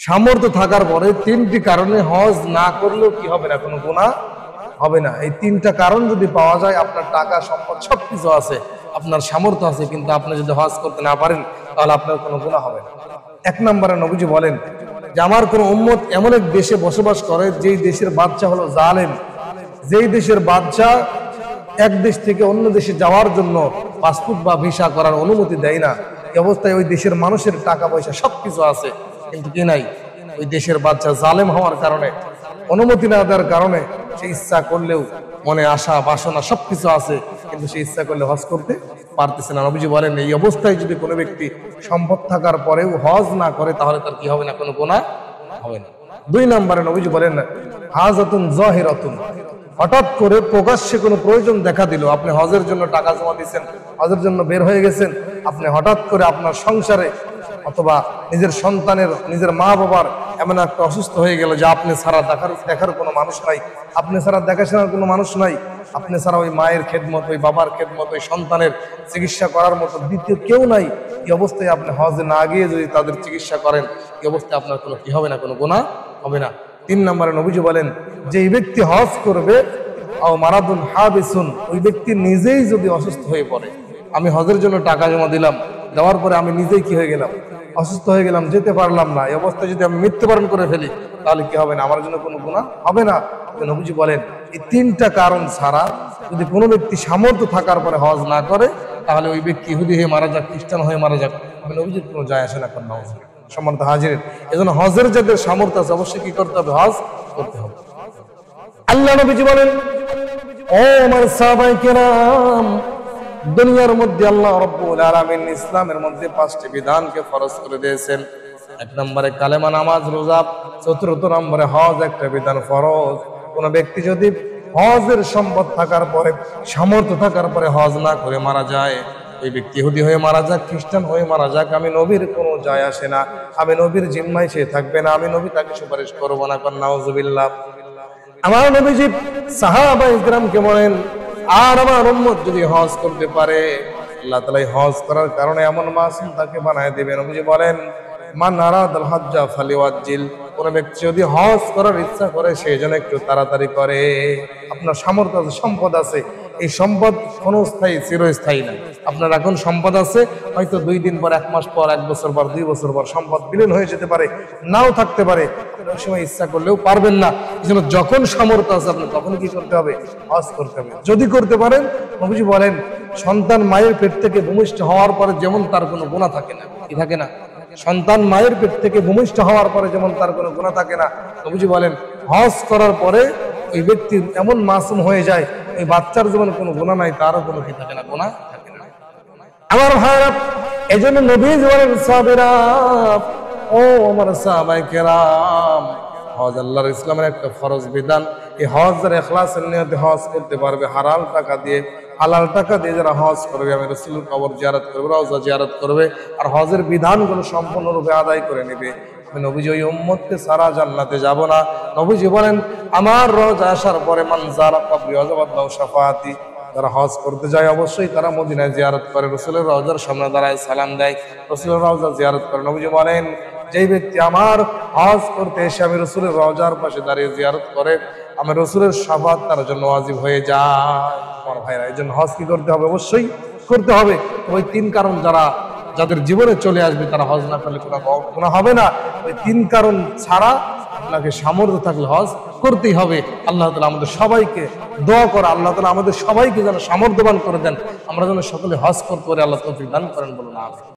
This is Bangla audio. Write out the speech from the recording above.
সামর্থ্য থাকার পরে তিনটি কারণে হজ না করলেও কি হবে না, কোনো গুনাহ হবে না। এই তিনটা কারণ যদি পাওয়া যায়, আপনার টাকা সম্পদ সবকিছু আছে, আপনার সামর্থ্য আছে, কিন্তু আপনি যদি হজ করতে না পারেন তাহলে আপনার কোনো গুনাহ হবে না। এক নম্বরে নবীজি বলেন যে আমার কোন উম্মত এমন এক দেশে বসবাস করে যেই দেশের বাদশা হলো জালেম, যেই দেশের বাদশা এক দেশ থেকে অন্য দেশে যাওয়ার জন্য পাসপোর্ট বা ভিসা করার অনুমতি দেয় না। এই অবস্থায় ওই দেশের মানুষের টাকা পয়সা সবকিছু আছে, কিন্তু কি নাই, ওই দেশের বাদশা জালেম হওয়ার কারণে, অনুমতি না দেওয়ার কারণে সে ইচ্ছা করলেও মনে আশা বাসনা সবকিছু আছে, কিন্তু সে ইচ্ছা করলে হজ করতে পারতেছে না। নবীজি বলেন এই অবস্থায় যদি কোনো ব্যক্তি সম্পদ থাকার পরেও হজ না করে তাহলে তার কি হবে না, কোনো গুনাহ হবে না। দুই নম্বরে নবীজি বলেন হাজাতুন যাহিরাতুন, হঠাৎ করে প্রকাশ্যে কোনো প্রয়োজন দেখা দিল, আপনি হজের জন্য টাকা জমা দিয়েছেন, হজের জন্য বের হয়ে গেছেন, আপনি হঠাৎ করে আপনার সংসারে অথবা নিজের সন্তানের, নিজের মা বাবার এমন একটা অসুস্থ হয়ে গেল যে আপনি ছাড়া দেখার কোনো মানুষ নাই, আপনি ছাড়া দেখাশোনার কোনো মানুষ নাই, আপনি ছাড়া ওই মায়ের খেদমত, ওই বাবার খেদমত, ওই সন্তানের চিকিৎসা করার মতো দ্বিতীয় কেউ নাই। এই অবস্থায় আপনি হজে না গিয়ে যদি তাদের চিকিৎসা করেন, এই অবস্থায় আপনার কোনো কি হবে না, কোনো গুনাহ হবে না। তিন নম্বরে নবীজি বলেন যে এই ব্যক্তি হজ করবে আও মারাদুন হাবিসুন, ওই ব্যক্তি নিজেই যদি অসুস্থ হয়ে পড়ে, আমি হজের জন্য টাকা জমা দিলাম, দেওয়ার পরে আমি নিজেই কি হয়ে গেলাম, অসুস্থ হয়ে গেলাম, যেতে পারলাম না, এই অবস্থায় যদি আমি মৃত্যুবরণ করে ফেলি তাহলে কি হবে না, আমার জন্য কোনো গুনাহ হবে না। নবীজি বলেন এই তিনটা কারণ ছাড়া যদি কোনো ব্যক্তি সামর্থ্য থাকার পরে হজ না করে তাহলে ওই ব্যক্তি ইহুদি হয়ে মারা যাক, খ্রিস্টান হয়ে মারা যাক, নবীজির কোনো যায় আসে না। সম্মানিত হাজির, এজন্য হজের যাদের সামর্থ্য আছে অবশ্যই কি করতে হবে, হজ করতে হবে। আল্লাহ নবীজি বলেন ও আমার সাহাবায়ে কেরাম, দুনিয়ার মধ্যে আল্লাহ রাব্বুল আলামিন ইসলামের মধ্যে 5টি বিধানকে ফরজ করে দিয়েছেন। এক নম্বরে কালেমা, নামাজ, রোজা, চতুর্থ নম্বরে হজ একটা বিধান ফরজ। কোন ব্যক্তি যদি হজের সম্পদ থাকার পরে, সামর্থ্য থাকার পরে হজ না করে মারা যায়, ওই ব্যক্তি ইহুদি হয়ে মারা যাক, খ্রিস্টান হয়ে মারা যাক, আমি নবীর কোনো যায় আসে না, আমি নবীর জিম্মায় সে থাকবে না, আমি নবী তাকে সুপারিশ করবো না। নাউজুবিল্লাহ। আমার নবীজি সাহাবায়ে ইকরামকে বলেন আর আমার উম্মত যদি হজ করতে পারে, আল্লাহ তাআলা হজ করার কারণে এমন মাসুম তাকে বানায় দিবেন। নবীজি বলেন মান আরাদাল হজ্জা ফালিওয়াজ্জিল, কোন ব্যক্তি যদি হজ করার ইচ্ছা করে সে যেন একটু তাড়াতাড়ি করে। আপনার সামর্থ্য আছে, সম্পদ আছে, এই সম্পদ ক্ষণস্থায়ী, চিরস্থায়ী না। আপনার এখন সম্পদ আছে, হয়তো 2 দিন পর, 1 মাস পর, 1 বছর পর, 2 বছর পর সম্পদ বিলীন হয়ে যেতে পারে, নাও থাকতে পারে, ওই সময় ইচ্ছা করলেও পারবেন না। এজন্য যখন সামর্থ্য আছে আপনি তখন কি করতে হবে, হজ করতে হবে। যদি করতে পারেন, নবীজি বলেন সন্তান মায়ের পেট থেকে ভূমিষ্ঠ হওয়ার পরে যেমন তার কোনো গুনাহ থাকে না, কি থাকে না, সন্তান মায়ের পেট থেকে ভূমিষ্ঠ হওয়ার পরে যেমন তার কোনো গুনাহ থাকে না, নবীজি বলেন হজ করার পরে ওই ব্যক্তি এমন মাসুম হয়ে যায়, ওই বাচ্চার যেমন কোনো গুনাহ নাই, তারও কোনো কি থাকে না, গুনাহ থাকে না। আমার ভাইরা, এজন্য নবীজি বলেন সাহাবীরা, ও আমার সাহাবায়ে কেরাম, হজ আল্লাহর ইসলামের একটা ফরজ বিধান। এই হজ যারা ইখলাসের নিয়তে হজ করতে পারবে, হালাল টাকা দিয়ে, হালাল টাকা দিয়ে যারা হজ করবে, আমি রাসূলের কবর জিয়ারত করবে, রওজা জিয়ারত করবে, আর হজের বিধানগুলো সম্পূর্ণরূপে আদায় করে নেবে, আমি নবীজি ওই উম্মতকে সারা জান্নাতে যাব না। নবীজি বলেন আমার রওজা আসার পরে মান যারা কবরি ওয়াজাবাত লাহু শাফাআতি, যারা হজ করতে যায় অবশ্যই তারা মদিনায় জিয়ারত করে, রাসূলের রওজার সামনে দাঁড়ায় সালাম দেয়, রাসূলের রওজা জিয়ারত করে। নবীজি বলেন যেই ব্যক্তি আমার হজ করতে এসে আমি রাসূলের রওজার পাশে দাঁড়িয়ে জিয়ারত করে, আমি রাসূলের শাফাআত তার জন্য ওয়াজিব হয়ে যায়। আমার ভাইরা, এই জন্য হজ কি করতে হবে, অবশ্যই করতে হবে। ওই 3 কারণ যাদের জীবনে চলে আসবে তারা হজ না করলে কোনো গুনাহ হবে না। ওই 3 কারণ ছাড়া আপনাকে সামর্থ্য থাকলে হজ করতেই হবে। আল্লাহ তাআলা আমাদের সবাইকে দোয়া করে, আল্লাহ তাআলা আমাদের সবাইকে যেন সামর্থ্যবান করে দেন, আমরা যেন সকলে হজ করতে পারি, আল্লাহ তৌফিক দান করেন, বলুন আমিন।